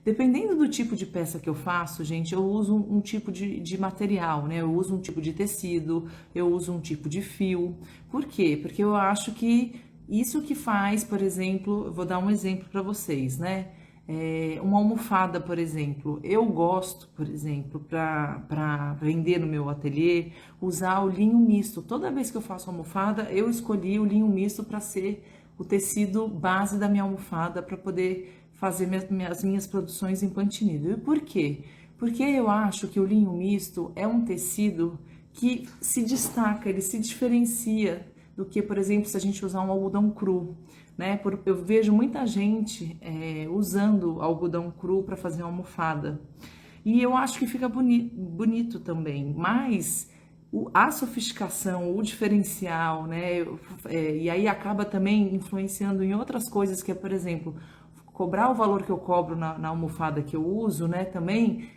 Dependendo do tipo de peça que eu faço, gente, eu uso um tipo de material, né? Eu uso um tipo de tecido, eu uso um tipo de fio. Por quê? Porque eu acho que isso que faz, por exemplo, eu vou dar um exemplo para vocês, né? Uma almofada, por exemplo. Eu gosto, por exemplo, para vender no meu ateliê, usar o linho misto. Toda vez que eu faço almofada, eu escolhi o linho misto para ser o tecido base da minha almofada para poder fazer as minhas produções em pantinilho. E por quê? Porque eu acho que o linho misto é um tecido que se destaca, ele se diferencia do que, por exemplo, se a gente usar um algodão cru, né? Eu vejo muita gente usando algodão cru para fazer uma almofada. E eu acho que fica bonito também, mas a sofisticação, o diferencial, né? E aí acaba também influenciando em outras coisas, que é, por exemplo, cobrar o valor que eu cobro na almofada que eu uso, né? Também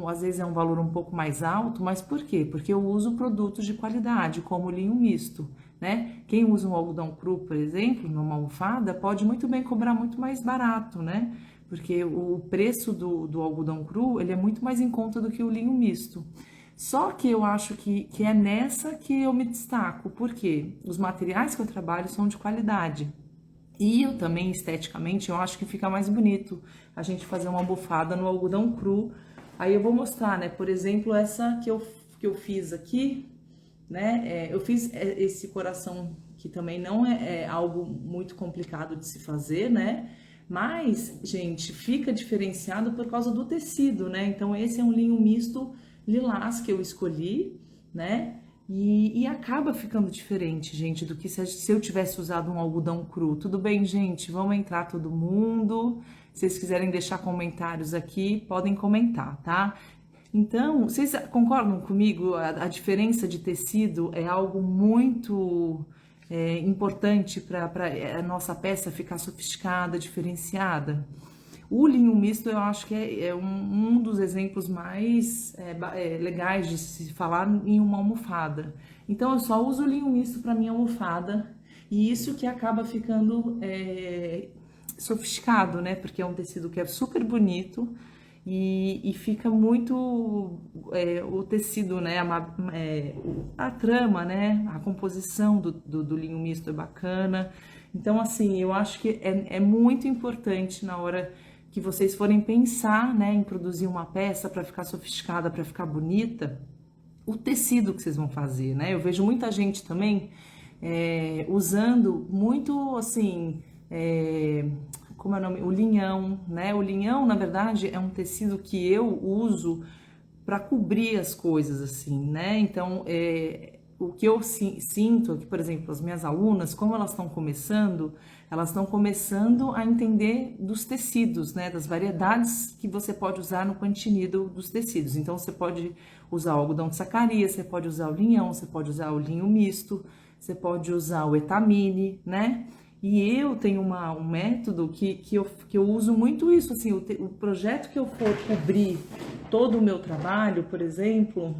às vezes é um valor um pouco mais alto, mas por quê? Porque eu uso produtos de qualidade, como o linho misto, né? Quem usa um algodão cru, por exemplo, numa almofada, pode muito bem cobrar muito mais barato, né? Porque o preço do algodão cru, ele é muito mais em conta do que o linho misto. Só que eu acho que é nessa que eu me destaco, porque os materiais que eu trabalho são de qualidade. E eu também, esteticamente, eu acho que fica mais bonito a gente fazer uma almofada no algodão cru. Aí eu vou mostrar, né? Por exemplo, essa que eu fiz aqui, né? Eu fiz esse coração que também não é algo muito complicado de se fazer, né? Mas, gente, fica diferenciado por causa do tecido, né? Então, esse é um linho misto lilás que eu escolhi, né? E acaba ficando diferente, gente, do que se eu tivesse usado um algodão cru. Tudo bem, gente? Vamos entrar todo mundo. Se vocês quiserem deixar comentários aqui, podem comentar, tá? Então, vocês concordam comigo? A diferença de tecido é algo muito importante para a nossa peça ficar sofisticada, diferenciada. O linho misto eu acho que é um dos exemplos mais legais de se falar em uma almofada. Então eu só uso o linho misto para minha almofada e isso que acaba ficando sofisticado, né? Porque é um tecido que é super bonito e fica muito o tecido, né? A trama, né? A composição do linho misto é bacana. Então, assim, eu acho que é muito importante na hora que vocês forem pensar, né, em produzir uma peça para ficar sofisticada, para ficar bonita, o tecido que vocês vão fazer, né? Eu vejo muita gente também usando muito, assim, como é o nome? O linhão, né? O linhão, na verdade, é um tecido que eu uso para cobrir as coisas, assim, né? Então, o que eu sinto aqui, por exemplo, as minhas alunas, como elas estão começando a entender dos tecidos, né? Das variedades que você pode usar no pantinido dos tecidos. Então, você pode usar o algodão de sacaria, você pode usar o linhão, você pode usar o linho misto, você pode usar o etamine, né? E eu tenho um método que eu uso muito isso, assim, o projeto que eu for cobrir todo o meu trabalho, por exemplo,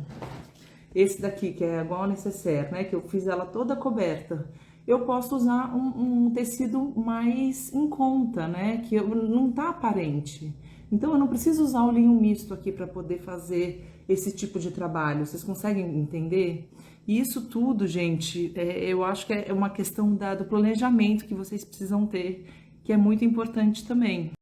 esse daqui, que é igual a necessaire, né, que eu fiz ela toda coberta, eu posso usar um tecido mais em conta, né, que não tá aparente. Então, eu não preciso usar o linho misto aqui para poder fazer esse tipo de trabalho. Vocês conseguem entender? E isso tudo, gente, eu acho que é uma questão do planejamento que vocês precisam ter, que é muito importante também.